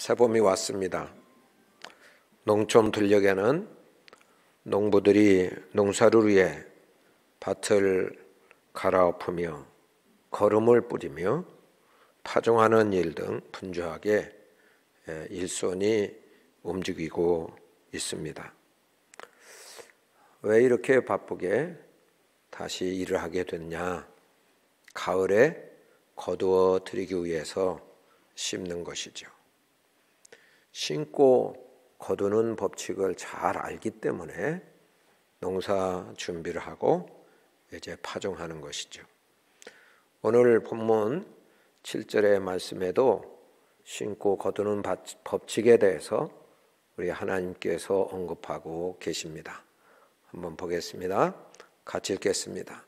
새봄이 왔습니다. 농촌 들녘에는 농부들이 농사를 위해 밭을 갈아엎으며 거름을 뿌리며 파종하는 일 등 분주하게 일손이 움직이고 있습니다. 왜 이렇게 바쁘게 다시 일을 하게 됐냐? 가을에 거두어 들이기 위해서 심는 것이죠. 심고 거두는 법칙을 잘 알기 때문에 농사 준비를 하고 이제 파종하는 것이죠. 오늘 본문 7절의 말씀에도 심고 거두는 법칙에 대해서 우리 하나님께서 언급하고 계십니다. 한번 보겠습니다. 같이 읽겠습니다.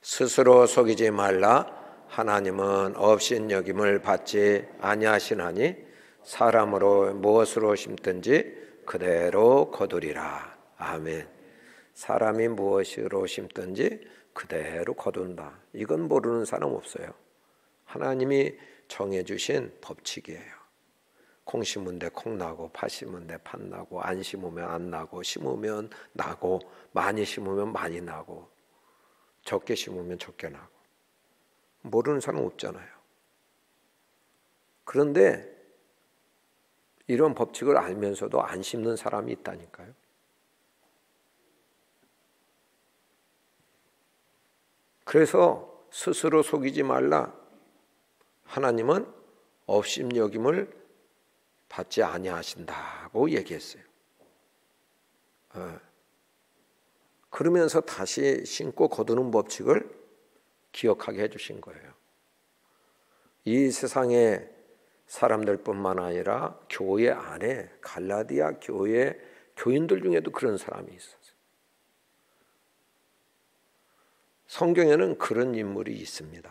스스로 속이지 말라. 하나님은 업신여김을 받지 아니하시나니 사람으로 무엇으로 심든지 그대로 거두리라. 아멘. 사람이 무엇으로 심든지 그대로 거둔다. 이건 모르는 사람 없어요. 하나님이 정해주신 법칙이에요. 콩 심은 데 콩 나고, 팥 심은 데 팥 나고, 안 심으면 안 나고, 심으면 나고, 많이 심으면 많이 나고, 적게 심으면 적게 나고. 모르는 사람 없잖아요. 그런데 이런 법칙을 알면서도 안 심는 사람이 있다니까요. 그래서 스스로 속이지 말라. 하나님은 업신여김을 받지 아니하신다고 얘기했어요. 그러면서 다시 심고 거두는 법칙을 기억하게 해주신 거예요. 이 세상에 사람들뿐만 아니라 교회 안에 갈라디아 교회 교인들 중에도 그런 사람이 있었어요. 성경에는 그런 인물이 있습니다.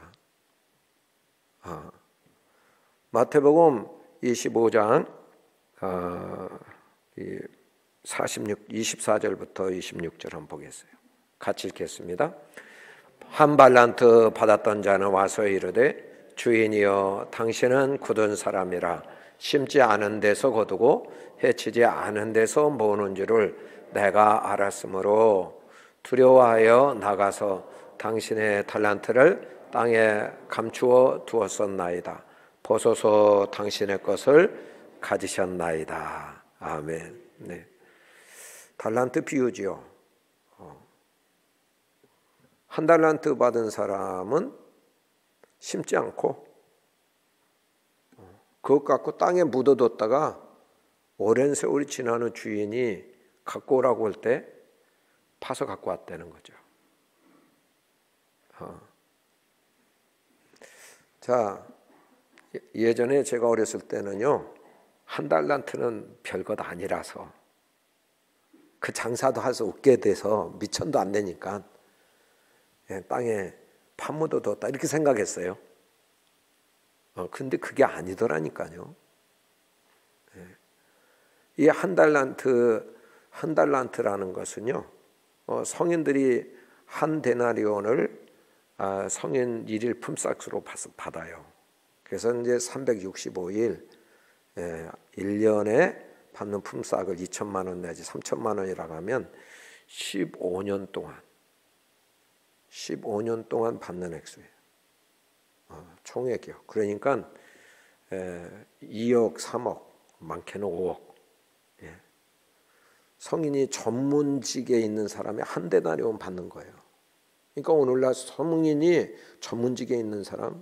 마태복음 25장 24절부터 26절 한번 보겠어요. 같이 읽겠습니다. 한 달란트 받았던 자는 와서 이르되 주인이여 당신은 굳은 사람이라 심지 않은 데서 거두고 해치지 않은 데서 모으는 줄을 내가 알았으므로 두려워하여 나가서 당신의 달란트를 땅에 감추어 두었었나이다. 벗어서 당신의 것을 가지셨나이다. 아멘. 네. 달란트 비유지요. 한 달란트 받은 사람은 심지 않고 그것 갖고 땅에 묻어뒀다가 오랜 세월이 지난 후 주인이 갖고 오라고 할 때 파서 갖고 왔다는 거죠. 자, 예전에 제가 어렸을 때는요, 한 달란트는 별것 아니라서 그 장사도 할 수 없게 돼서 미천도 안 되니까 땅에 파묻어뒀다 이렇게 생각했어요. 근데 그게 아니더라니까요. 이 한 달란트라는 것은요, 성인들이 한 데나리온을 성인 일일 품삯으로 받아요. 그래서 이제 365일 1년에 받는 품삯을 2천만 원 내지 3천만 원이라고 하면 15년 동안 받는 액수예요. 총액이요. 그러니까 2억, 3억, 많게는 5억. 성인이 전문직에 있는 사람이 한 데나리온 받는 거예요. 그러니까 오늘날 성인이 전문직에 있는 사람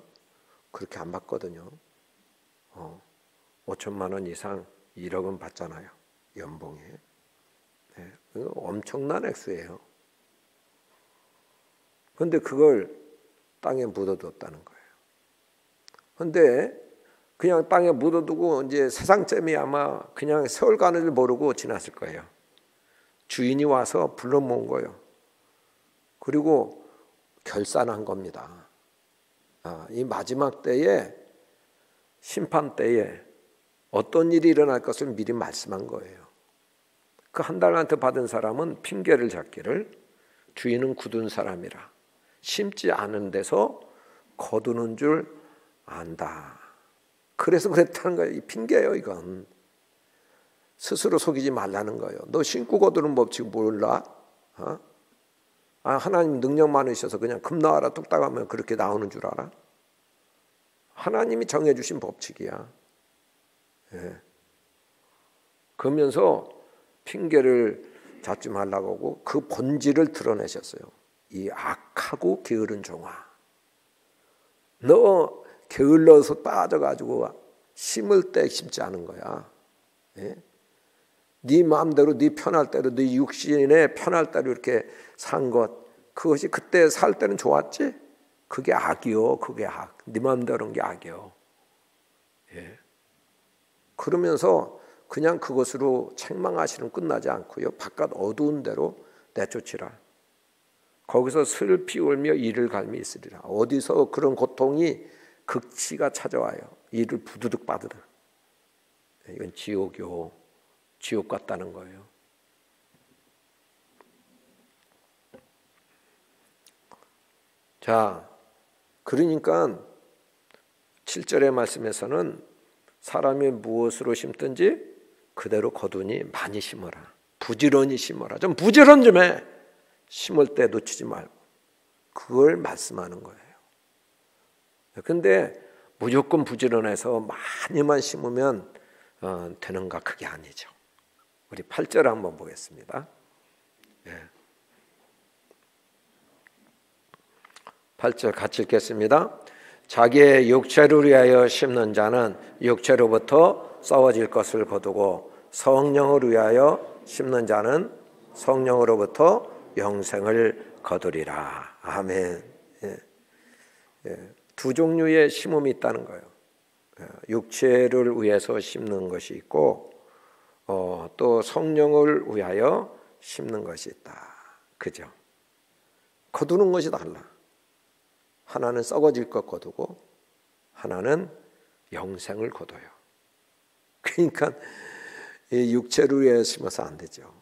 그렇게 안 받거든요. 5천만 원 이상 1억은 받잖아요. 연봉에. 엄청난 액수예요. 그런데 그걸 땅에 묻어뒀다는 거예요. 그런데 그냥 땅에 묻어두고 이제 세상쯤이 아마 그냥 세월 가는 줄 모르고 지났을 거예요. 주인이 와서 불러 모은 거예요. 그리고 결산한 겁니다. 이 마지막 때에 심판 때에 어떤 일이 일어날 것을 미리 말씀한 거예요. 그 한 달란트 받은 사람은 핑계를 잡기를 주인은 굳은 사람이라 심지 않은 데서 거두는 줄 안다. 그래서 그랬다는 거예요. 이 핑계예요, 이건. 스스로 속이지 말라는 거예요. 너 신고 거두는 법칙 몰라? 하나님 능력 많으셔서 그냥 금 나와라 뚝딱 하면 그렇게 나오는 줄 알아? 하나님이 정해주신 법칙이야. 예. 그러면서 핑계를 잡지 말라고 하고 그 본질을 드러내셨어요. 이 악하고 게으른 종아, 너 게을러서 빠져가지고 심을 때 심지 않은 거야. 예? 네 마음대로 네 편할 대로 네 육신에 편할 대로 이렇게 산 것, 그것이 그때 살 때는 좋았지? 그게 악이요. 그게 악. 네 마음대로 한 게 악이요. 예. 그러면서 그냥 그것으로 책망하시는 끝나지 않고요. 바깥 어두운 데로 내쫓으라. 거기서 슬피 울며 이를 갈미 있으리라. 어디서 그런 고통이 극치가 찾아와요. 이를 부두둑 빠드득. 이건 지옥이요. 지옥 같다는 거예요. 자, 그러니까 7절의 말씀에서는 사람이 무엇으로 심든지 그대로 거두니 많이 심어라. 부지런히 심어라. 좀 부지런 좀 해. 심을 때 놓치지 말고. 그걸 말씀하는 거예요. 근데 무조건 부지런해서 많이만 심으면 되는가? 그게 아니죠. 우리 8절 한번 보겠습니다. 8절 같이 읽겠습니다. 자기의 육체를 위하여 심는 자는 육체로부터 썩어질 것을 거두고 성령을 위하여 심는 자는 성령으로부터 영생을 거두리라. 아멘. 두 종류의 심음이 있다는 거예요. 육체를 위해서 심는 것이 있고 또 성령을 위하여 심는 것이 있다. 그죠? 거두는 것이 달라. 하나는 썩어질 것 거두고 하나는 영생을 거둬요. 그러니까 육체를 위해서 심어서 안 되죠.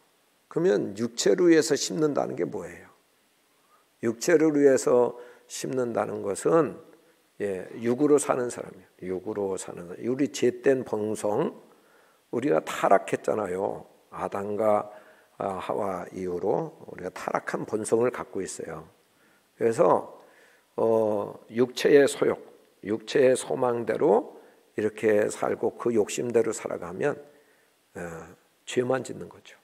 그러면 육체를 위해서 심는다는 게 뭐예요? 육체를 위해서 심는다는 것은 육으로 사는 사람이에요. 육으로 사는 사람. 우리 죄된 본성, 우리가 타락했잖아요. 아담과 하와 이후로 우리가 타락한 본성을 갖고 있어요. 그래서 육체의 소욕, 육체의 소망대로 이렇게 살고 그 욕심대로 살아가면 죄만 짓는 거죠.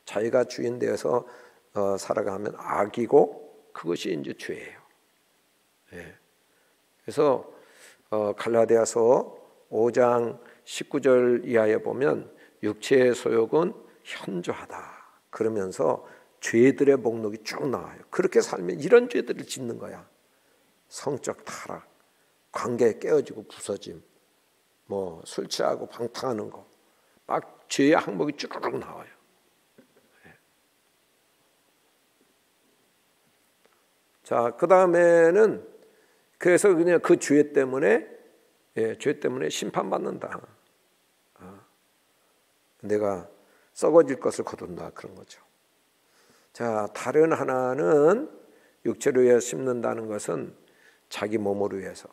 자기가 주인 되어서 살아가면 악이고 그것이 이제 죄예요. 그래서 갈라디아서 5장 19절 이하에 보면 육체의 소욕은 현저하다. 그러면서 죄들의 목록이 쭉 나와요. 그렇게 살면 이런 죄들을 짓는 거야. 성적 타락, 관계 깨어지고 부서짐, 뭐 술 취하고 방탕하는 거, 막 죄의 항목이 쭈르륵 나와요. 자, 그 다음에는 그래서 그냥 그 죄 때문에 심판받는다. 내가 썩어질 것을 거둔다 그런 거죠. 자, 다른 하나는 육체를 위해 심는다는 것은 자기 몸을 위해서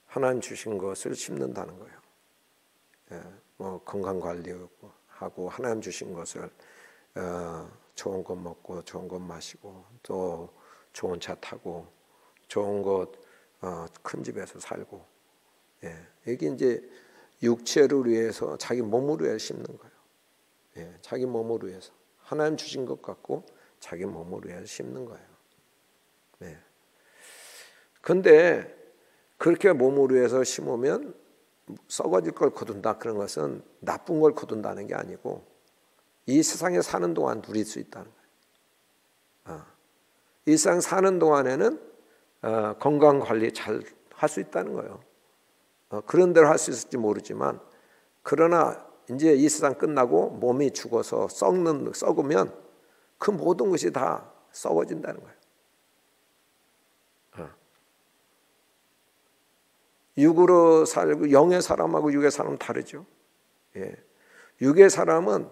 하나님 주신 것을 심는다는 거예요. 뭐 건강 관리하고 하나님 주신 것을 좋은 것 먹고 좋은 것 마시고 또 좋은 차 타고 좋은 곳 큰 집에서 살고 이게 이제 육체를 위해서 자기 몸을 위해 심는 거예요. 자기 몸을 위해서 하나님 주신 것 같고 자기 몸을 위해서 심는 거예요. 그런데 그렇게 몸을 위해서 심으면 썩어질 걸 거둔다 그런 것은 나쁜 걸 거둔다는 게 아니고 이 세상에 사는 동안 누릴 수 있다는 거예요. 이 세상 사는 동안에는 건강 관리 잘 할 수 있다는 거예요. 그런 대로 할 수 있을지 모르지만 그러나 이제 이 세상 끝나고 몸이 죽어서 썩으면 그 모든 것이 다 썩어진다는 거예요. 육으로 살고 영의 사람하고 육의 사람은 다르죠. 육의 사람은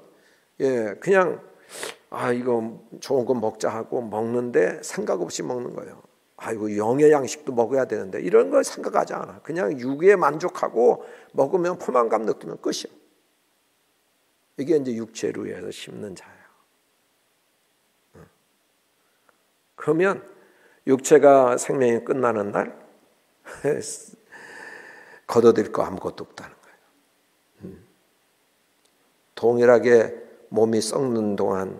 그냥 이거 좋은 거 먹자 하고 먹는데 생각 없이 먹는 거예요. 아이고 영의 양식도 먹어야 되는데 이런 걸 생각하지 않아. 그냥 육에 만족하고 먹으면 포만감 느끼면 끝이야. 이게 이제 육체로 해서 심는 자예요. 그러면 육체가 생명이 끝나는 날 거둬들일 거 아무것도 없다는 거예요. 동일하게 몸이 썩는 동안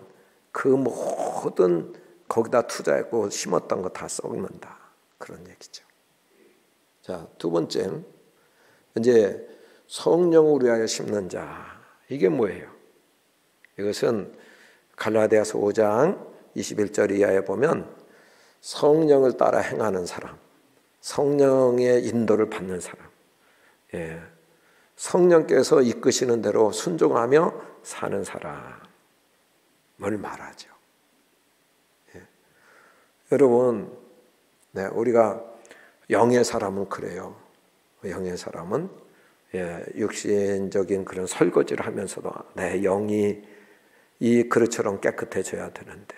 그 모든 거기다 투자했고 심었던 거 다 썩는다. 그런 얘기죠. 자, 두 번째는 이제 성령을 위하여 심는 자. 이게 뭐예요? 이것은 갈라디아서 5장 21절 이하에 보면 성령을 따라 행하는 사람, 성령의 인도를 받는 사람, 성령께서 이끄시는 대로 순종하며 사는 사람을 말하죠. 여러분, 우리가 영의 사람은 그래요. 영의 사람은 육신적인 그런 설거지를 하면서도 내 영이 이 그릇처럼 깨끗해져야 되는데,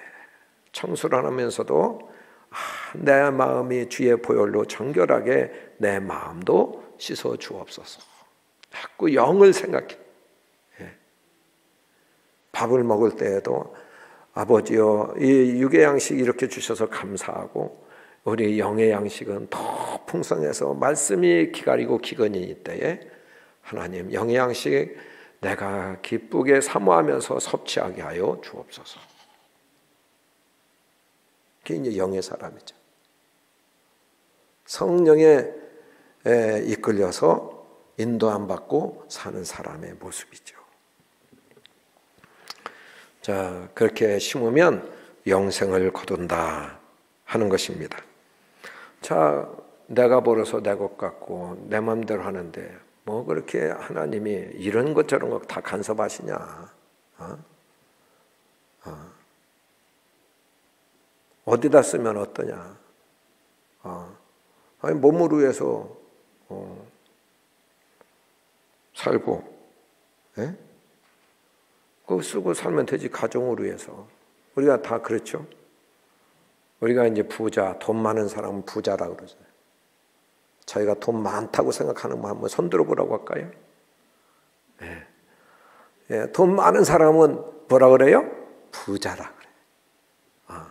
청소를 하면서도 내 마음이 주의 보혈로 정결하게 내 마음도 씻어 주옵소서. 자꾸 영을 생각해. 밥을 먹을 때에도 아버지여, 이 육의 양식 이렇게 주셔서 감사하고 우리 영의 양식은 더 풍성해서 말씀이 기다리고 기근이 있때에 하나님 영의 양식 내가 기쁘게 사모하면서 섭취하게 하여 주옵소서. 그게 이제 영의 사람이죠. 성령에 이끌려서 인도함 받고 사는 사람의 모습이죠. 자, 그렇게 심으면 영생을 거둔다 하는 것입니다. 자, 내가 벌어서 내 것 같고 내 마음대로 하는데 뭐 그렇게 하나님이 이런 것 저런 것 다 간섭하시냐? 어디다 쓰면 어떠냐? 아니 몸을 위해서 살고, 그거 쓰고 살면 되지. 가정을 위해서. 우리가 다 그렇죠. 우리가 이제 부자, 돈 많은 사람은 부자라고 그러잖아요. 저희가 돈 많다고 생각하는 분 한번 손 들어보라고 할까요? 돈 많은 사람은 뭐라 그래요? 부자라 그래요.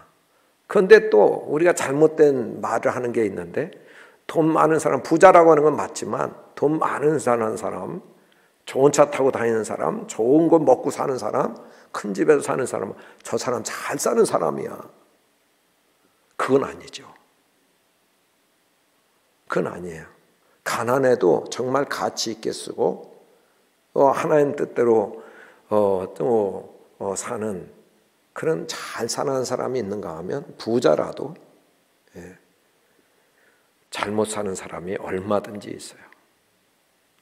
그런데 또 우리가 잘못된 말을 하는 게 있는데, 돈 많은 사람, 부자라고 하는 건 맞지만 돈 많은 사람, 좋은 차 타고 다니는 사람, 좋은 거 먹고 사는 사람, 큰 집에서 사는 사람, 저 사람 잘 사는 사람이야. 그건 아니죠. 그건 아니에요. 가난해도 정말 가치 있게 쓰고 하나님 뜻대로 사는 그런 잘 사는 사람이 있는가 하면 부자라도 잘못 사는 사람이 얼마든지 있어요.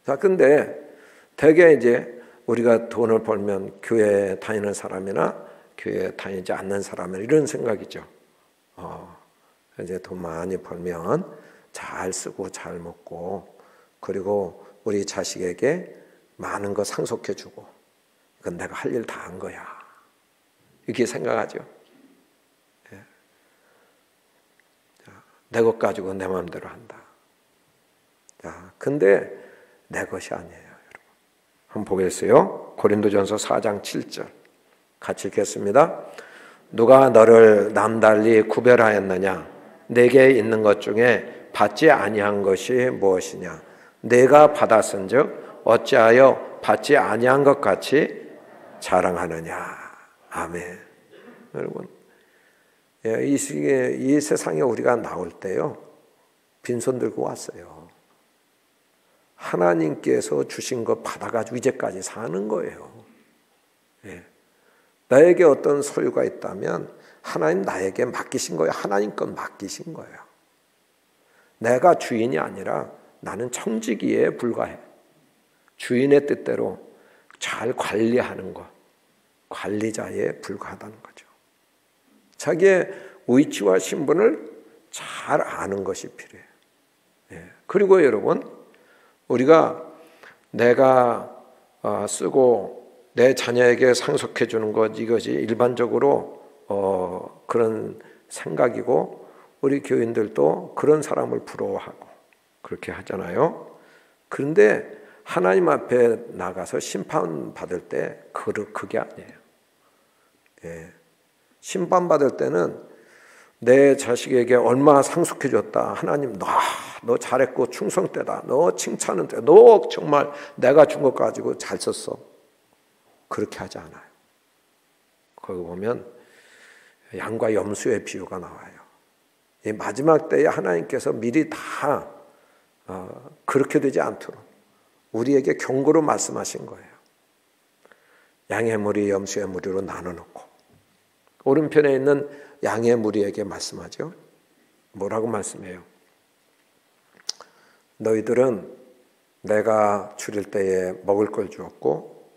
자, 근데 대개 이제 우리가 돈을 벌면 교회 다니는 사람이나 교회 다니지 않는 사람은 이런 생각이죠. 이제 돈 많이 벌면 잘 쓰고 잘 먹고, 그리고 우리 자식에게 많은 거 상속해주고, 그건 내가 할 일 다 한 거야. 이렇게 생각하죠. 내 것 가지고 내 마음대로 한다. 자, 근데 내 것이 아니에요, 여러분. 한번 보겠어요. 고린도전서 4장 7절 같이 읽겠습니다. 누가 너를 남달리 구별하였느냐? 내게 있는 것 중에 받지 아니한 것이 무엇이냐? 내가 받았은즉 어찌하여 받지 아니한 것 같이 자랑하느냐? 아멘. 여러분, 이 세상에 우리가 나올 때요, 빈손 들고 왔어요. 하나님께서 주신 거 받아가지고 이제까지 사는 거예요. 나에게 어떤 소유가 있다면 하나님 나에게 맡기신 거예요. 하나님 건 맡기신 거예요. 내가 주인이 아니라 나는 청지기에 불과해. 주인의 뜻대로 잘 관리하는 것, 관리자에 불과하다는 거죠. 자기의 위치와 신분을 잘 아는 것이 필요해요. 그리고 여러분, 우리가 내가 쓰고 내 자녀에게 상속해 주는 것, 이것이 일반적으로 그런 생각이고 우리 교인들도 그런 사람을 부러워하고 그렇게 하잖아요. 그런데 하나님 앞에 나가서 심판받을 때 그게 아니에요. 예. 심판받을 때는 내 자식에게 얼마나 상속해줬다. 하나님 너 잘했고 충성되다. 너 칭찬은 돼. 너 정말 내가 준 것 가지고 잘 썼어. 그렇게 하지 않아요. 거기 보면 양과 염소의 비유가 나와요. 이 마지막 때에 하나님께서 미리 다 그렇게 되지 않도록 우리에게 경고로 말씀하신 거예요. 양의 무리, 염소의 무리로 나눠놓고 오른편에 있는 양의 무리에게 말씀하죠. 뭐라고 말씀해요? 너희들은 내가 줄일 때에 먹을 걸 주었고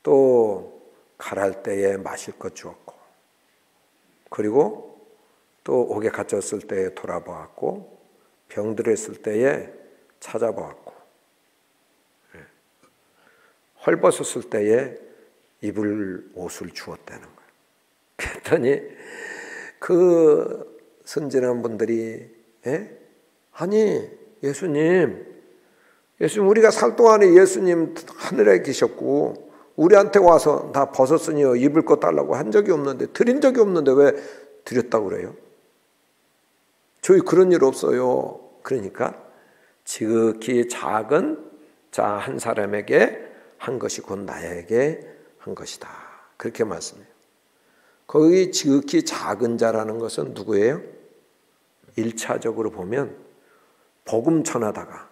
또 갈할 때에 마실 것 주었고 그리고 또 옥에 갇혔을 때에 돌아보았고 병들었을 때에 찾아보았고 헐벗었을 때에 입을 옷을 주었다는 거예요. 그랬더니 그 선진한 분들이 아니 예수님 우리가 살 동안에 예수님 하늘에 계셨고 우리한테 와서 다 벗었으니 입을 것 달라고 한 적이 없는데 드린 적이 없는데 왜 드렸다고 그래요? 저희 그런 일 없어요. 그러니까 지극히 작은 자 한 사람에게 한 것이 곧 나에게 한 것이다. 그렇게 말씀해요. 거기 지극히 작은 자라는 것은 누구예요? 1차적으로 보면 복음 전하다가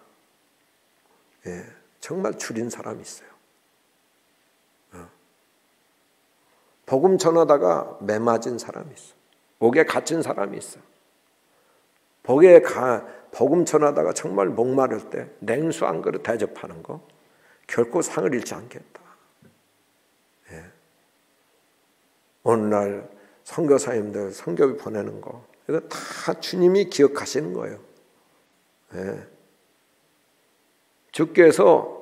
정말 줄인 사람이 있어요. 복음 전하다가 매 맞은 사람이 있어. 옥에 갇힌 사람이 있어. 복음 전하다가 정말 목마를 때 냉수 한 그릇 대접하는 거 결코 상을 잃지 않겠다. 오늘날 선교사님들 선교비 보내는 거 이거 다 주님이 기억하시는 거예요. 주께서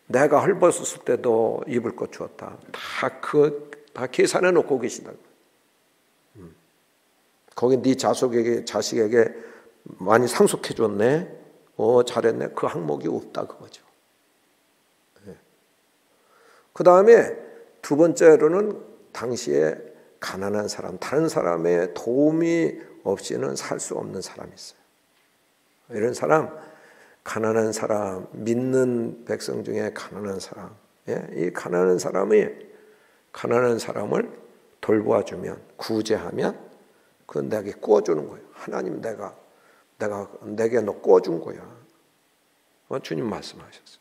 내가 헐벗었을 때도 입을 것 주었다. 다 계산해 놓고 계시다. 거기 네 자식에게 많이 상속해 줬네. 잘했네. 그 항목이 없다 그거죠. 그 다음에 두 번째로는 당시에 가난한 사람, 다른 사람의 도움이 없이는 살 수 없는 사람이 있어요. 이런 사람, 가난한 사람, 믿는 백성 중에 가난한 사람, 이 가난한 사람을 돌보아주면, 구제하면, 그건 내게 구워주는 거예요. 하나님 내게 너 구워준 거야. 주님 말씀하셨어요.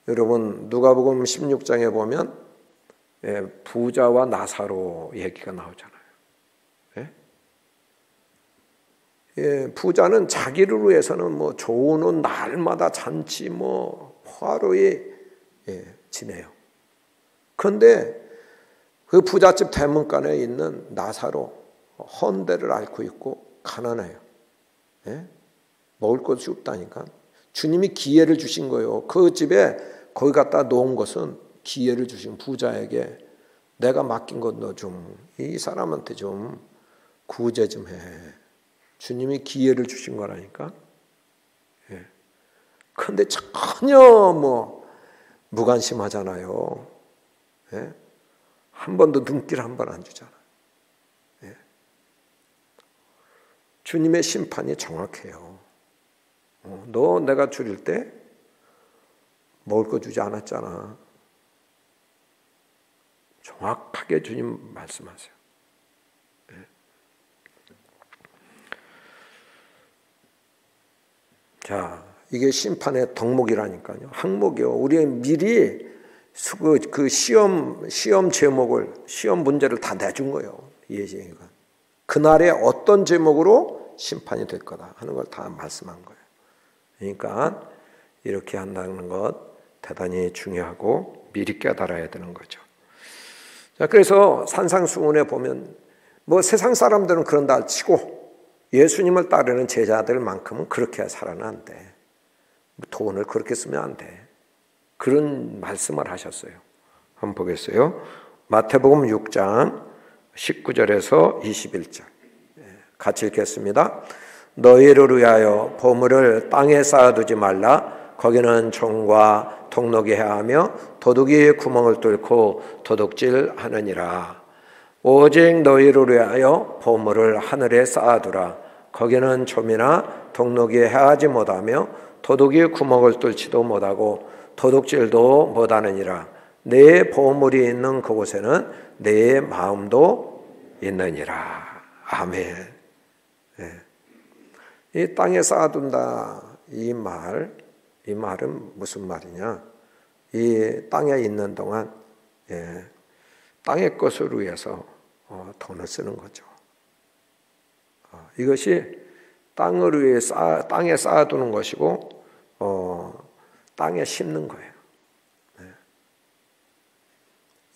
여러분 누가복음 16장에 보면 부자와 나사로 얘기가 나오잖아요. 부자는 자기를 위해서는 좋은 옷 날마다 잔치 화로에 지내요. 그런데 그 부잣집 대문간에 있는 나사로 헌데를 앓고 있고 가난해요. 먹을 것이 없다니까. 주님이 기회를 주신 거예요. 그 집에 거기 갖다 놓은 것은 기회를 주신 부자에게 내가 맡긴 것 너 좀 이 사람한테 좀 구제 좀 해. 주님이 기회를 주신 거라니까. 그런데 전혀 무관심하잖아요. 한 번도 눈길 한 번 안 주잖아. 주님의 심판이 정확해요. 너 내가 줄일 때 먹을 거 주지 않았잖아. 정확하게 주님 말씀하세요. 자, 이게 심판의 덕목이라니까요. 항목이요. 우리 미리 그 시험 제목을, 시험 문제를 다 내준 거예요. 예수님이. 그날에 어떤 제목으로 심판이 될 거다 하는 걸 다 말씀한 거예요. 그러니까 이렇게 한다는 것 대단히 중요하고 미리 깨달아야 되는 거죠. 자, 그래서 산상수훈에 보면 세상 사람들은 그런다 치고 예수님을 따르는 제자들만큼은 그렇게 살아는 안 돼. 돈을 그렇게 쓰면 안 돼. 그런 말씀을 하셨어요. 한번 보겠어요. 마태복음 6장 19절에서 21절 같이 읽겠습니다. 너희를 위하여 보물을 땅에 쌓아두지 말라. 거기는 종과 동록이 해하며 도둑이 구멍을 뚫고 도둑질하느니라. 오직 너희를 위하여 보물을 하늘에 쌓아두라. 거기는 좀이나 동록이 해하지 못하며 도둑이 구멍을 뚫지도 못하고 도둑질도 못하느니라. 내 보물이 있는 그곳에는 내 마음도 있느니라. 아멘. 이 땅에 쌓아둔다 이 말은 무슨 말이냐? 이 땅에 있는 동안 땅의 것을 위해서 돈을 쓰는 거죠. 이것이 땅을 위해 땅에 쌓아두는 것이고 땅에 심는 거예요.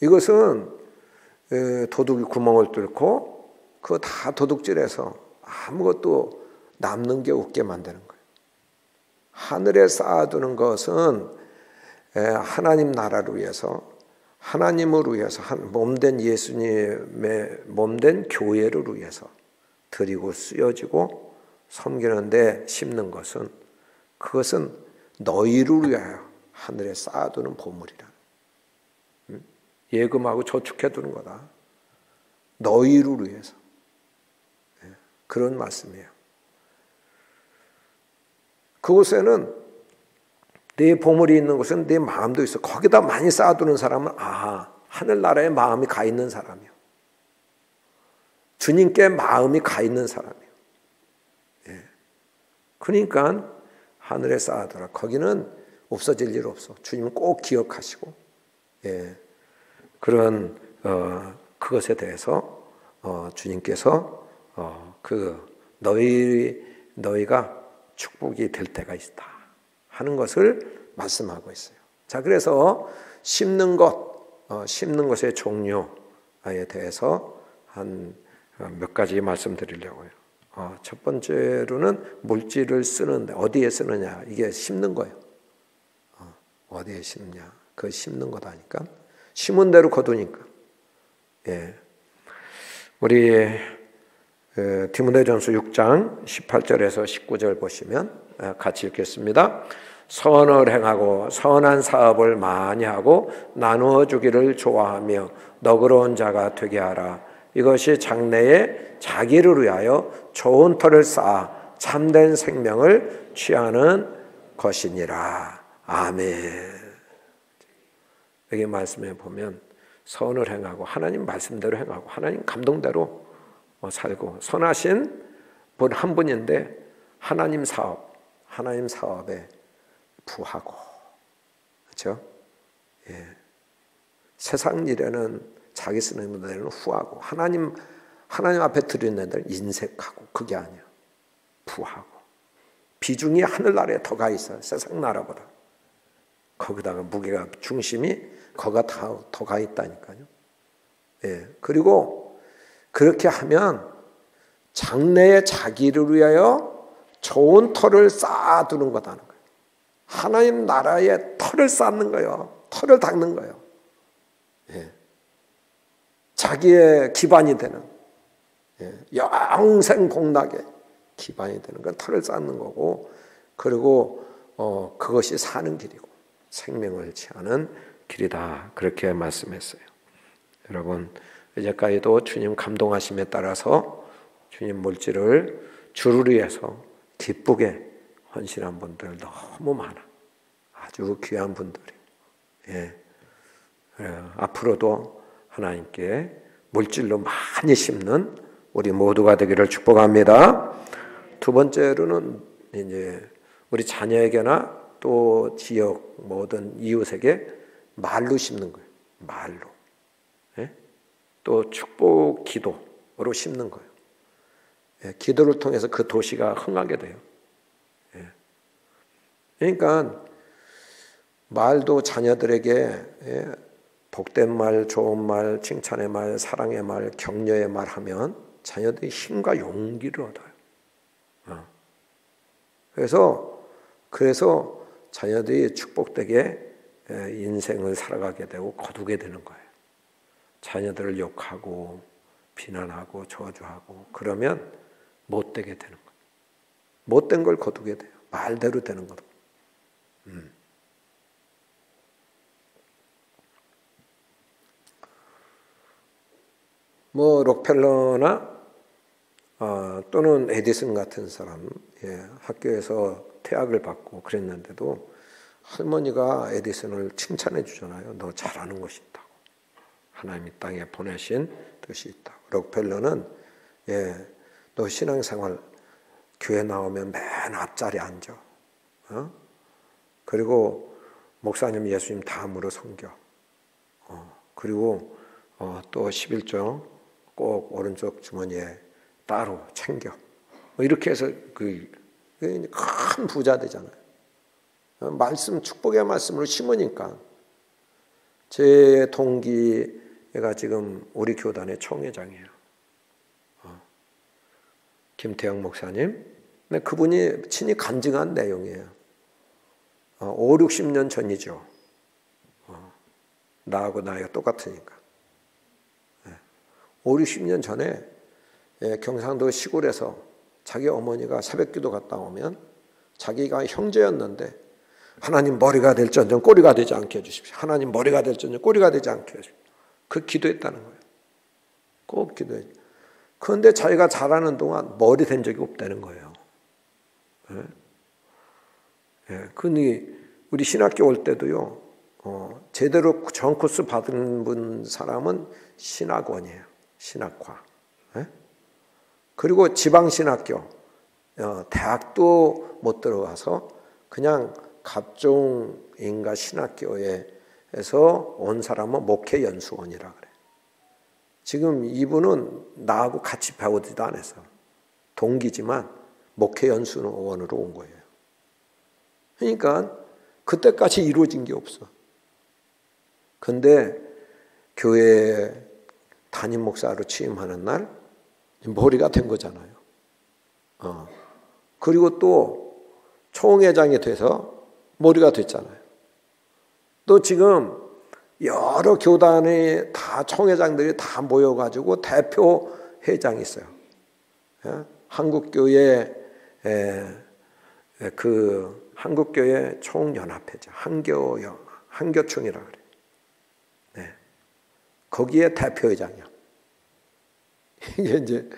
이것은 도둑이 구멍을 뚫고 그거 다 도둑질해서 아무것도 남는 게 없게 만드는 거예요. 하늘에 쌓아두는 것은 하나님 나라를 위해서, 하나님을 위해서, 몸된 예수님의 몸된 교회를 위해서 드리고 쓰여지고 섬기는데 심는 것은, 그것은 너희를 위하여 하늘에 쌓아두는 보물이라. 예금하고 저축해두는 거다. 너희를 위해서. 그런 말씀이에요. 그곳에는 네 보물이 있는 곳은 네 마음도 있어. 거기다 많이 쌓아두는 사람은 하늘나라에 마음이 가 있는 사람이요. 주님께 마음이 가 있는 사람이요. 그러니까 하늘에 쌓아두라. 거기는 없어질 일 없어. 주님 꼭 기억하시고 그런 그것에 대해서 주님께서 너희가 축복이 될 때가 있다 하는 것을 말씀하고 있어요. 자, 그래서 심는 것의 종류에 대해서 한 몇 가지 말씀드리려고요. 첫 번째로는 물질을 쓰는데 어디에 쓰느냐, 이게 심는 거예요. 어디에 심냐, 그 심는 거다니까. 심은 대로 거두니까. 우리 디모데전서 6장 18절에서 19절 보시면 같이 읽겠습니다. 선을 행하고 선한 사업을 많이 하고 나누어 주기를 좋아하며 너그러운 자가 되게 하라. 이것이 장래에 자기를 위하여 좋은 터를 쌓아 참된 생명을 취하는 것이니라. 아멘. 여기 말씀에 보면 선을 행하고 하나님 말씀대로 행하고 하나님 감동대로 살고, 선하신 분 한 분인데 하나님 사업에 부하고, 그렇죠? 세상 일에는 자기 쓰는 데는 후하고 하나님 앞에 드리는 데는 인색하고, 그게 아니야. 부하고 비중이 하늘나라에 더 가 있어요. 세상 나라보다. 거기다가 무게가 중심이 거가 더 가 있다니까요. 그리고 그렇게 하면 장래에 자기를 위하여 좋은 터를 쌓아두는 거다는 거예요. 하나님 나라에 터를 쌓는 거예요. 터를 닦는 거예요. 자기의 기반이 되는, 영생 공락의 기반이 되는 건 터를 쌓는 거고, 그리고 그것이 사는 길이고 생명을 취하는 길이다, 그렇게 말씀했어요. 여러분, 이제까지도 주님 감동하심에 따라서 주님 물질을 주를 위해서 기쁘게 헌신한 분들 너무 많아. 아주 귀한 분들이. 앞으로도 하나님께 물질로 많이 심는 우리 모두가 되기를 축복합니다. 두 번째로는 이제 우리 자녀에게나 또 지역 모든 이웃에게 말로 심는 거예요. 말로. 또 축복 기도로 심는 거예요. 기도를 통해서 그 도시가 흥하게 돼요. 그러니까 말도 자녀들에게 복된 말, 좋은 말, 칭찬의 말, 사랑의 말, 격려의 말 하면 자녀들이 힘과 용기를 얻어요. 그래서 자녀들이 축복되게 인생을 살아가게 되고 거두게 되는 거예요. 자녀들을 욕하고 비난하고 저주하고 그러면 못되게 되는 거예요. 못된 걸 거두게 돼요. 말대로 되는 거도. 뭐 록펠러나 또는 에디슨 같은 사람, 학교에서 퇴학을 받고 그랬는데도 할머니가 에디슨을 칭찬해 주잖아요. 너 잘하는 것이 있다고. 하나님이 땅에 보내신 뜻이 있다고. 록펠러는 너 신앙생활 교회 나오면 맨 앞자리에 앉아. 그리고 목사님 예수님 다음으로 섬겨. 그리고 또 11조 꼭 오른쪽 주머니에 따로 챙겨. 이렇게 해서 큰 부자 되잖아요. 말씀, 축복의 말씀으로 심으니까. 제 동기가 지금 우리 교단의 총회장이에요. 김태형 목사님. 근데 그분이 친히 간증한 내용이에요. 5, 60년 전이죠. 나하고 나이가 똑같으니까. 5, 60년 전에 경상도 시골에서 자기 어머니가 새벽기도 갔다 오면 자기가 형제였는데 하나님 머리가 될지언정 꼬리가 되지 않게 해주십시오. 하나님 머리가 될지언정 꼬리가 되지 않게 해주십시오. 그 기도했다는 거예요. 꼭 기도해. 그런데 자기가 자라는 동안 머리 된 적이 없다는 거예요. 근데 우리 신학교 올 때도요. 제대로 전 코스 받은 사람은 신학원이에요. 신학과. 그리고 지방신학교, 대학도 못 들어가서 그냥 갑종인가 신학교에서 온 사람은 목회연수원이라 그래. 지금 이분은 나하고 같이 배우지도 않아서 동기지만 목회연수원으로 온 거예요. 그러니까 그때까지 이루어진 게 없어. 근데 교회 담임 목사로 취임하는 날 머리가 된 거잖아요. 그리고 또 총회장이 돼서 머리가 됐잖아요. 또 지금 여러 교단의 다 총회장들이 다 모여가지고 대표 회장이 있어요. 한국교회 한국교회 총연합회죠. 한교총이라 그래. 네. 거기에 대표회장이야. 이게 이제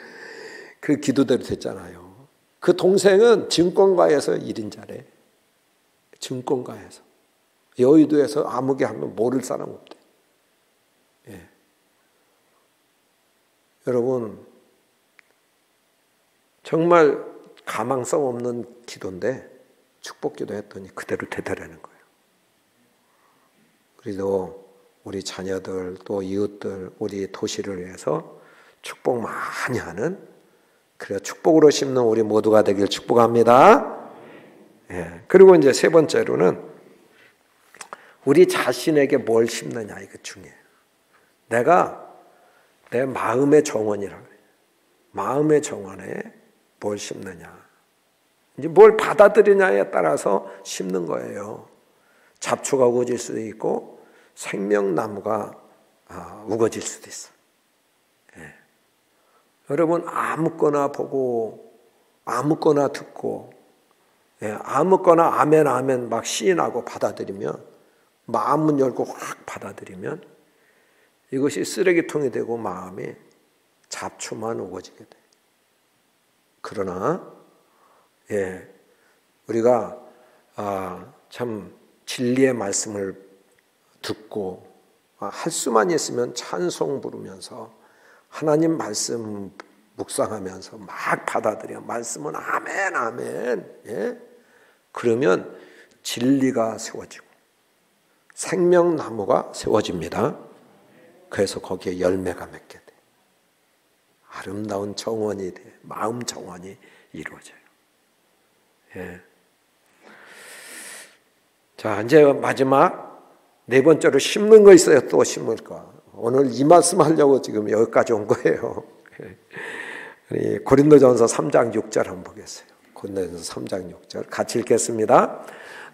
그 기도대로 됐잖아요. 그 동생은 증권가에서 1인자래. 증권가에서. 여의도에서 아무개 하면 모를 사람 없대. 여러분, 정말 가망성 없는 기도인데 축복 기도했더니 그대로 되더라는 거예요. 그래도 우리 자녀들 또 이웃들 우리 도시를 위해서 축복 많이 하는 그래 축복으로 심는 우리 모두가 되길 축복합니다. 그리고 이제 세 번째로는 우리 자신에게 뭘 심느냐 이거 중요해요. 내가 내 마음의 정원이라 그래요. 마음의 정원에 뭘 심느냐. 이제 뭘 받아들이냐에 따라서 심는 거예요. 잡초가 우거질 수도 있고 생명나무가 우거질 수도 있어. 여러분 아무거나 보고 아무거나 듣고 아무거나 아멘 아멘 막 시인하고 받아들이면 마음문 열고 확 받아들이면 이것이 쓰레기통이 되고 마음이 잡초만 우거지게 돼. 그러나 우리가 참 진리의 말씀을 듣고 할 수만 있으면 찬송 부르면서 하나님 말씀 묵상하면서 막 받아들여 말씀은 아멘 아멘 그러면 진리가 세워지고 생명나무가 세워집니다. 그래서 거기에 열매가 맺게 돼. 아름다운 정원이 돼. 마음 정원이 이루어져요. 자, 이제 마지막 네 번째로 심는 거 있어요. 또 심을 거. 오늘 이 말씀 하려고 지금 여기까지 온 거예요. 고린도전서 3장 6절 한번 보겠어요. 고린도전서 3장 6절 같이 읽겠습니다.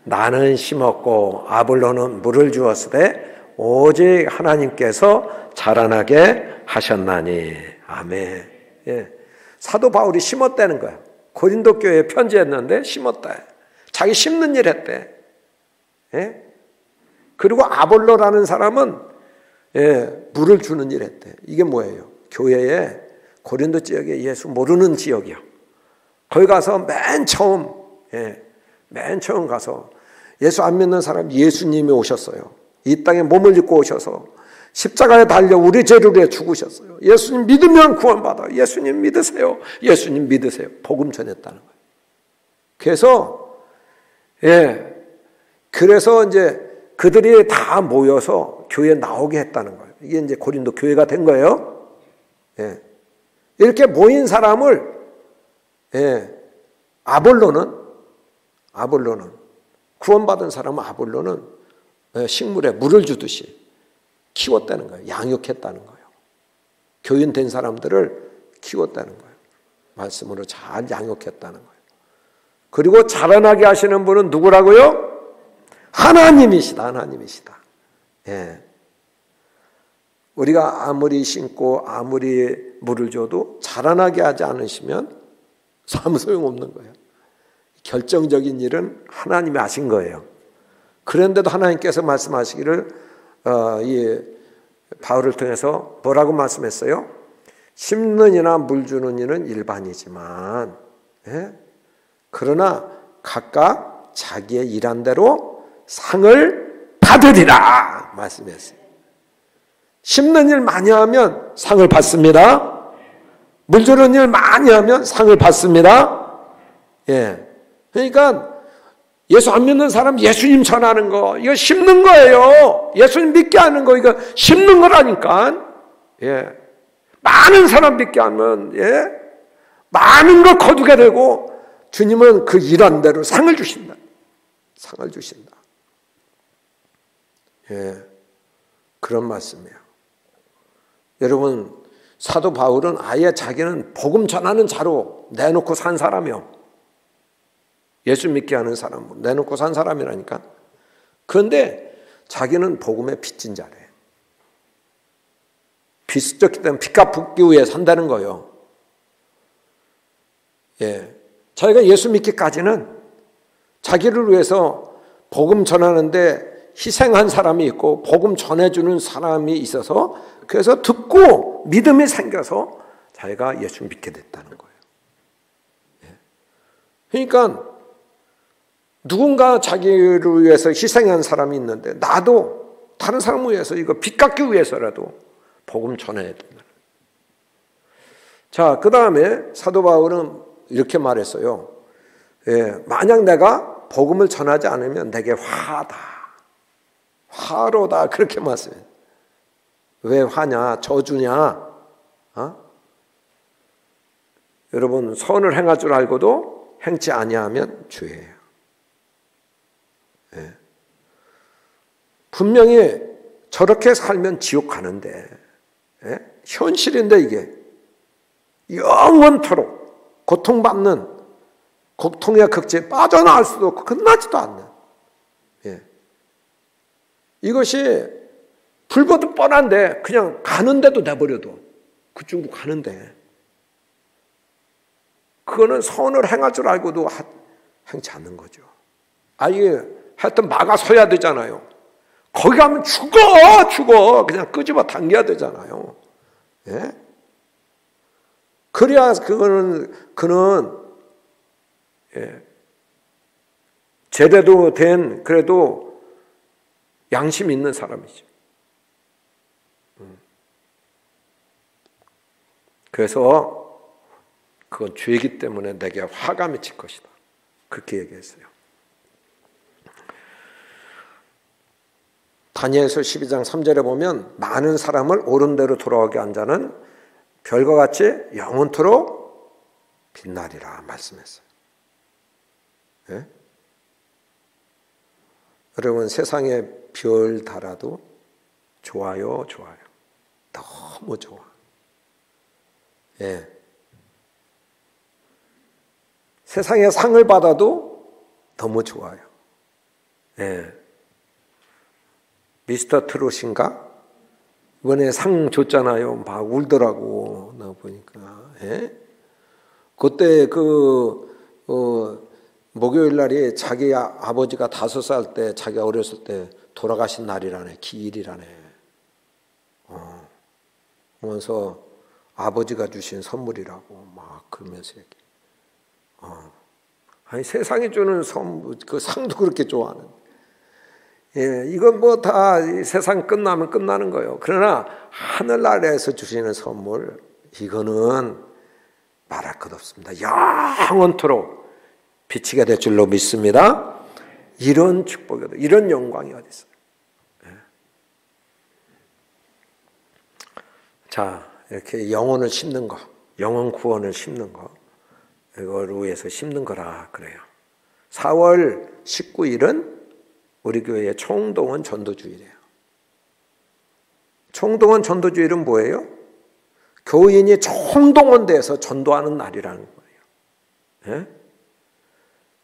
나는 심었고 아볼로는 물을 주었으되 오직 하나님께서 자라나게 하셨나니. 아멘. 예. 사도 바울이 심었다는 거야. 고린도 교회에 편지했는데 심었다. 자기 심는 일 했대. 예? 그리고 아볼로라는 사람은 물을 주는 일 했대. 이게 뭐예요? 교회에 고린도 지역에 예수 모르는 지역이요. 거기 가서 맨 처음 가서 예수 안 믿는 사람 예수님이 오셨어요. 이 땅에 몸을 입고 오셔서 십자가에 달려 우리 죄를 위해 죽으셨어요. 예수님 믿으면 구원받아. 예수님 믿으세요. 예수님 믿으세요. 복음 전했다는 거예요. 그래서 이제 그들이 다 모여서 교회에 나오게 했다는 거예요. 이게 이제 고린도 교회가 된 거예요. 이렇게 모인 사람을 아볼로는 구원받은 사람은 아볼로는 식물에 물을 주듯이 키웠다는 거예요. 양육했다는 거예요. 교인된 사람들을 키웠다는 거예요. 말씀으로 잘 양육했다는 거예요. 그리고 자라나게 하시는 분은 누구라고요? 하나님이시다. 우리가 아무리 심고 아무리 물을 줘도 자라나게 하지 않으시면 아무 소용없는 거예요. 결정적인 일은 하나님이 하신 거예요. 그런데도 하나님께서 말씀하시기를 이 바울을 통해서 뭐라고 말씀했어요? 심는 이나 물 주는 이는 일반이지만 그러나 각각 자기의 일한 대로 상을 받으리라 말씀했어요. 심는 일 많이 하면 상을 받습니다. 물 주는 일 많이 하면 상을 받습니다. 그러니까 예수 안 믿는 사람 예수님 전하는 거 이거 심는 거예요. 예수님 믿게 하는 거 이거 심는 거라니까. 많은 사람 믿게 하면 많은 걸 거두게 되고 주님은 그 일한 대로 상을 주신다. 상을 주신다. 그런 말씀이에요. 여러분 사도 바울은 아예 자기는 복음 전하는 자로 내놓고 산 사람이요. 예수 믿게 하는 사람 내놓고 산 사람이라니까. 그런데 자기는 복음에 빚진 자래. 빚을 졌기 때문에 빚 갚기 위해 산다는 거예요. 자기가 예수 믿기까지는 자기를 위해서 복음 전하는데 희생한 사람이 있고 복음 전해주는 사람이 있어서 그래서 듣고 믿음이 생겨서 자기가 예수 믿게 됐다는 거예요. 그러니까 누군가 자기를 위해서 희생한 사람이 있는데 나도 다른 사람을 위해서 이거 빚 갚기 위해서라도 복음 전해야 된다. 자, 그 다음에 사도 바울은 이렇게 말했어요. 만약 내가 복음을 전하지 않으면 내게 화로다 그렇게 말씀해요. 왜 화냐? 저주냐? 여러분 선을 행할 줄 알고도 행치 아니하면 죄예요. 분명히 저렇게 살면 지옥 가는데 현실인데 이게 영원토록 고통받는 고통의 극지에 빠져나갈 수도 없고 끝나지도 않는 이것이 불보듯 뻔한데 그냥 가는데도 내버려도 그쪽으로 가는데 그거는 선을 행할 줄 알고도 행치 않는 거죠. 이게 하여튼 막아서야 되잖아요. 거기 가면 죽어. 그냥 끄집어 당겨야 되잖아요. 그래야 그는 제대로 된 그래도 양심 있는 사람이죠. 그래서 그건 죄이기 때문에 내게 화가 미칠 것이다. 그렇게 얘기했어요. 다니엘서 12장 3절에 보면 많은 사람을 옳은 대로 돌아오게 한 자는 별과 같이 영원토록 빛나리라 말씀했어요. 여러분 세상에 별 달아도 좋아요. 너무 좋아. 세상에 상을 받아도 너무 좋아요. 미스터 트롯인가? 이번에 상 줬잖아요. 막 울더라고. 나 보니까. 예? 그때 목요일 날이 자기 아버지가 5살 때, 자기가 어렸을 때 돌아가신 날이라네. 기일이라네. 그러면서 아버지가 주신 선물이라고 막 그러면서 얘기. 아니 세상이 주는 그 상도 그렇게 좋아하는. 예, 이건 뭐 다 세상 끝나면 끝나는 거예요. 그러나 하늘나라에서 주시는 선물, 이거는 말할 것 없습니다. 영원토록 비치게 될 줄로 믿습니다. 이런 축복이, 이런 영광이 어디 있어요? 예. 자, 이렇게 영혼을 심는 거, 영혼 구원을 심는 거, 이걸 위해서 심는 거라 그래요. 4월 19일은 우리 교회의 총동원 전도주일이에요. 총동원 전도주일은 뭐예요? 교인이 총동원돼서 전도하는 날이라는 거예요. 예?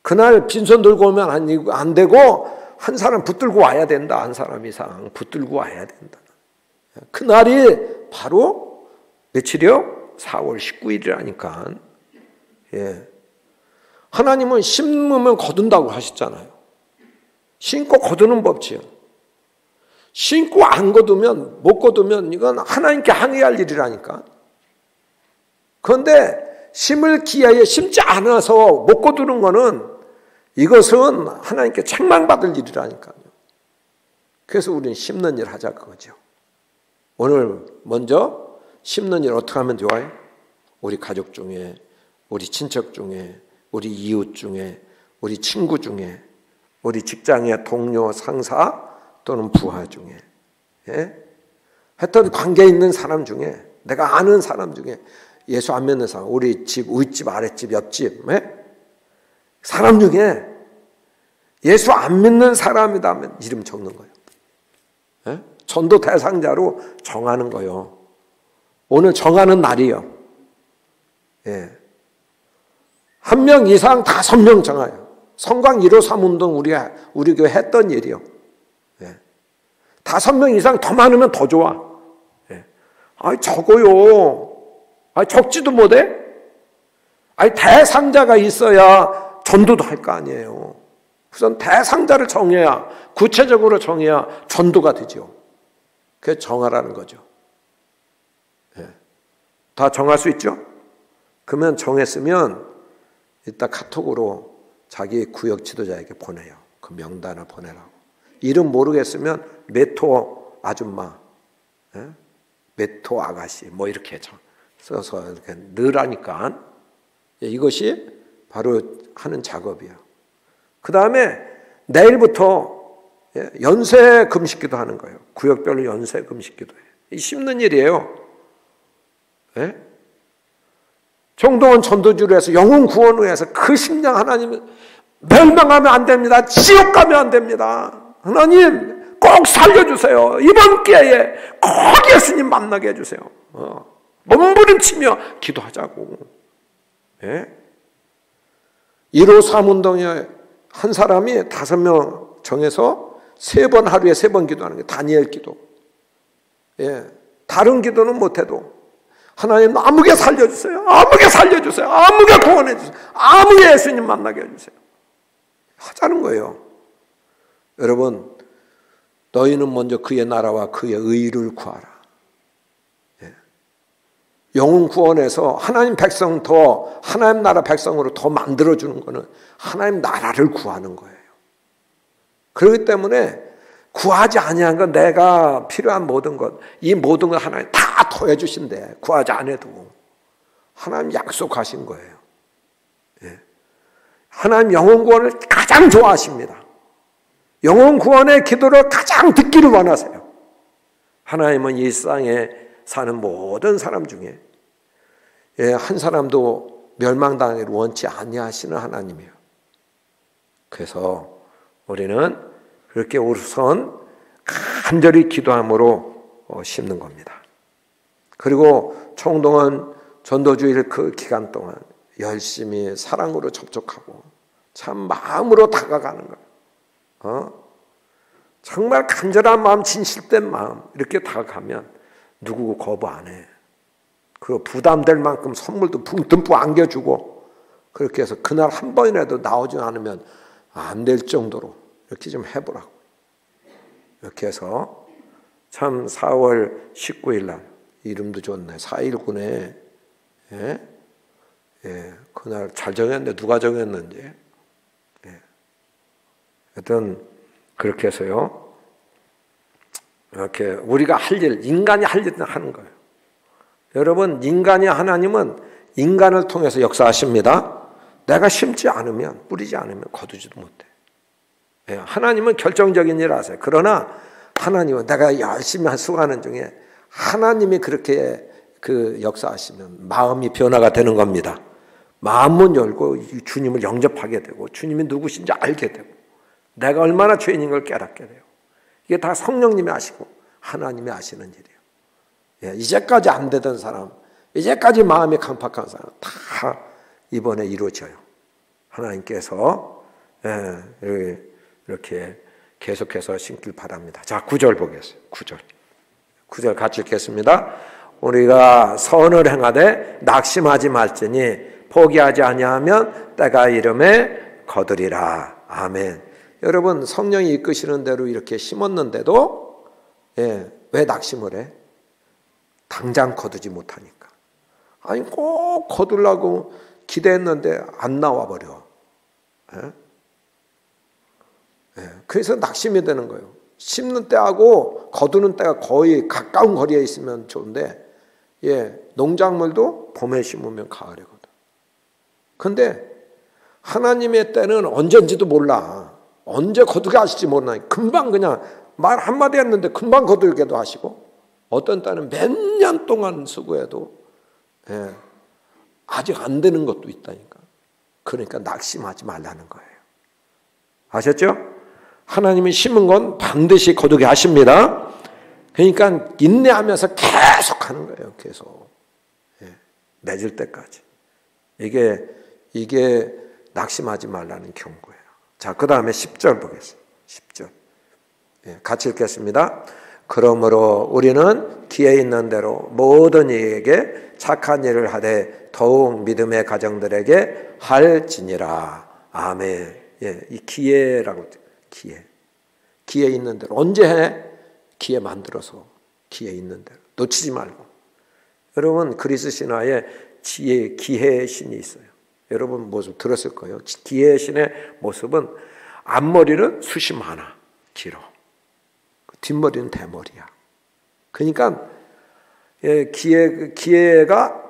그날 빈손 들고 오면 안 되고 한 사람 붙들고 와야 된다. 한 사람 이상 붙들고 와야 된다. 그날이 바로 며칠이요? 4월 19일이라니까. 예. 하나님은 심으면 거둔다고 하셨잖아요. 심고 거두는 법이요. 심고 안 거두면, 못 거두면 이건 하나님께 항의할 일이라니까. 그런데 심을 기회에 심지 않아서 못 거두는 거는 이것은 하나님께 책망받을 일이라니까요. 그래서 우리는 심는 일 하자 그거죠. 오늘 먼저 심는 일 어떻게 하면 좋아요? 우리 가족 중에, 우리 친척 중에, 우리 이웃 중에, 우리 친구 중에, 우리 직장의 동료, 상사 또는 부하 중에, 예? 하여튼 관계 있는 사람 중에, 내가 아는 사람 중에, 예수 안 믿는 사람, 우리 집, 윗집, 아랫집, 옆집, 예? 사람 중에 예수 안 믿는 사람이라면 이름 적는 거예요. 예? 전도 대상자로 정하는 거예요. 오늘 정하는 날이요. 예. 1명 이상 5명 정해요. 성광 153 운동 우리 교회 했던 일이요. 예. 5명 이상 더 많으면 더 좋아. 예. 아니 적어요. 아니 적지도 못해. 아니 대상자가 있어야 전도도 할 거 아니에요. 우선 대상자를 정해야, 구체적으로 정해야 전도가 되죠. 그게 정하라는 거죠. 예. 다 정할 수 있죠? 그러면 정했으면 이따 카톡으로 자기 구역 지도자에게 보내요. 그 명단을 보내라고. 이름 모르겠으면 메토 아줌마, 예? 메토 아가씨 뭐 이렇게 써서 이렇게 넣으라니까. 이것이 바로 하는 작업이에요. 그 다음에 내일부터 연쇄 금식기도 하는 거예요. 구역별로 연쇄 금식기도 해요. 이 심는 일이에요. 예? 총동원 전도주를 해서 영혼 구원을 해서 그 심령 하나님은 멸망하면 안 됩니다. 지옥 가면 안 됩니다. 하나님 꼭 살려주세요. 이번 기회에 꼭 예수님 만나게 해주세요. 몸부림치며 기도하자고. 예? 153 운동에 한 사람이 5명 정해서 3번 하루에 3번 기도하는 게 다니엘 기도. 예. 다른 기도는 못해도 하나님 아무개 살려주세요. 아무개 살려주세요. 아무개 구원해주세요. 아무개 예수님 만나게 해주세요. 하자는 거예요. 여러분, 너희는 먼저 그의 나라와 그의 의를 구하라. 예. 영혼 구원해서 하나님 백성 더, 하나님 나라 백성으로 더 만들어주는 것은 하나님 나라를 구하는 거예요. 그렇기 때문에 구하지 아니한 건 내가 필요한 모든 것, 이 모든 것 하나님 다 더해 주신대. 구하지 않아도 하나님 약속하신 거예요. 예. 하나님 영혼 구원을 가장 좋아하십니다. 영혼 구원의 기도를 가장 듣기를 원하세요. 하나님은 이 세상에 사는 모든 사람 중에 한 사람도 멸망당하기를 원치 아니하시는 하나님이에요. 그래서 우리는 그렇게 우선 간절히 기도함으로 심는 겁니다. 그리고 총동원 전도주일 그 기간 동안 열심히 사랑으로 접촉하고 참 마음으로 다가가는 거예요. 정말 간절한 마음, 진실된 마음 이렇게 다가가면 누구 거부 안 해. 그리고 부담될 만큼 선물도 듬뿍 안겨주고 그렇게 해서 그날 한 번이라도 나오지 않으면 안 될 정도로 이렇게 좀 해보라고. 이렇게 해서 참 4월 19일 날 이름도 좋네. 4.19네. 예? 예, 그날 잘 정했는데 누가 정했는지. 예. 하여튼 그렇게 해서요. 이렇게 우리가 할 일, 인간이 할 일은 하는 거예요. 여러분, 인간이 하나님은 인간을 통해서 역사하십니다. 내가 심지 않으면, 뿌리지 않으면 거두지도 못해. 예, 하나님은 결정적인 일을 하세요. 그러나 하나님은 내가 열심히 수고하는 중에 하나님이 그렇게 그 역사하시면 마음이 변화가 되는 겁니다. 마음문 열고 주님을 영접하게 되고 주님이 누구신지 알게 되고 내가 얼마나 죄인인 걸 깨닫게 돼요. 이게 다 성령님이 아시고 하나님이 아시는 일이에요. 예, 이제까지 안 되던 사람, 이제까지 마음이 강팍한 사람 다 이번에 이루어져요. 하나님께서 이렇게 계속해서 신길 바랍니다. 자, 9절 보겠어요. 9절 같이 읽겠습니다. 우리가 선을 행하되 낙심하지 말지니 포기하지 아니하면 때가 이름에 거두리라. 아멘. 여러분, 성령이 이끄시는 대로 이렇게 심었는데도 왜 낙심을 해? 당장 거두지 못하니까. 아니 꼭 거두려고 기대했는데 안 나와버려. 그래서 낙심이 되는 거예요. 심는 때하고 거두는 때가 거의 가까운 거리에 있으면 좋은데 농작물도 봄에 심으면 가을이거든. 근데 하나님의 때는 언젠지도 몰라. 언제 거두게 하실지 몰라. 금방 그냥 말 한마디 했는데 금방 거두게도 하시고 어떤 때는 몇 년 동안 수고해도 아직 안 되는 것도 있다니까. 그러니까 낙심하지 말라는 거예요. 아셨죠? 하나님이 심은 건 반드시 거두게 하십니다. 그러니까 인내하면서 계속 하는 거예요. 계속. 맺을 때까지. 이게 낙심하지 말라는 경고예요. 자, 그 다음에 10절 보겠습니다. 10절. 같이 읽겠습니다. 그러므로 우리는 기회 있는 대로 모든 이에게 착한 일을 하되 더욱 믿음의 가정들에게 할지니라. 아멘. 이 기회라고. 기회 있는 대로. 언제 해? 기회 만들어서. 기회 있는 대로. 놓치지 말고. 여러분, 그리스 신화에 기회의 신이 있어요. 여러분 모습 들었을 거예요. 기회의 신의 모습은 앞머리는 숱이 많아. 길어. 뒷머리는 대머리야. 그러니까 기회가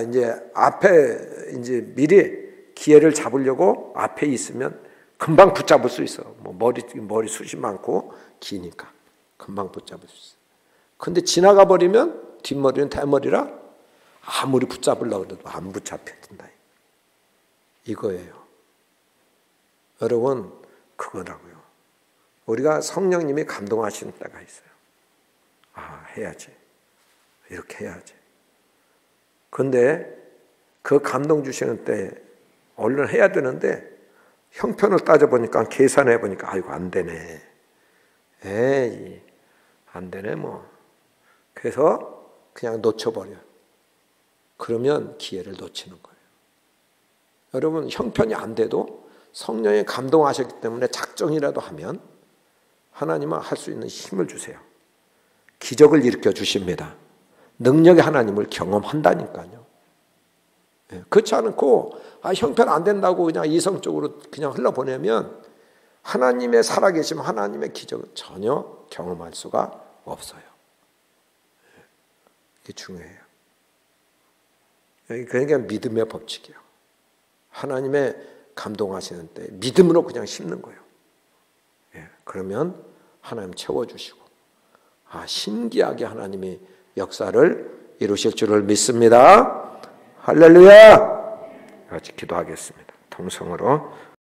이제 앞에 이제 미리 기회를 잡으려고 앞에 있으면 금방 붙잡을 수 있어. 머리 숱이 많고 기니까 금방 붙잡을 수 있어. 근데 지나가 버리면 뒷머리는 대머리라 아무리 붙잡으려고 해도 안 붙잡힌다. 이거예요. 여러분, 그거라고요. 우리가 성령님이 감동하시는 때가 있어요. 해야지. 이렇게 해야지. 근데 그 감동 주시는 때 얼른 해야 되는데 형편을 따져보니까 계산해보니까 아이고 안 되네. 에이 안 되네 뭐. 그래서 그냥 놓쳐버려. 그러면 기회를 놓치는 거예요. 여러분, 형편이 안 돼도 성령이 감동하셨기 때문에 작정이라도 하면 하나님은 할 수 있는 힘을 주세요. 기적을 일으켜 주십니다. 능력의 하나님을 경험한다니까요. 그렇지 않고 형편 안 된다고 그냥 이성적으로 그냥 흘러보내면 하나님의 살아계심, 하나님의 기적은 전혀 경험할 수가 없어요. 이게 중요해요. 그러니까 믿음의 법칙이에요. 하나님의 감동하시는 때 믿음으로 그냥 심는 거예요. 그러면 하나님 채워주시고 신기하게 하나님이 역사를 이루실 줄을 믿습니다. 할렐루야! 같이 기도하겠습니다. 통성으로.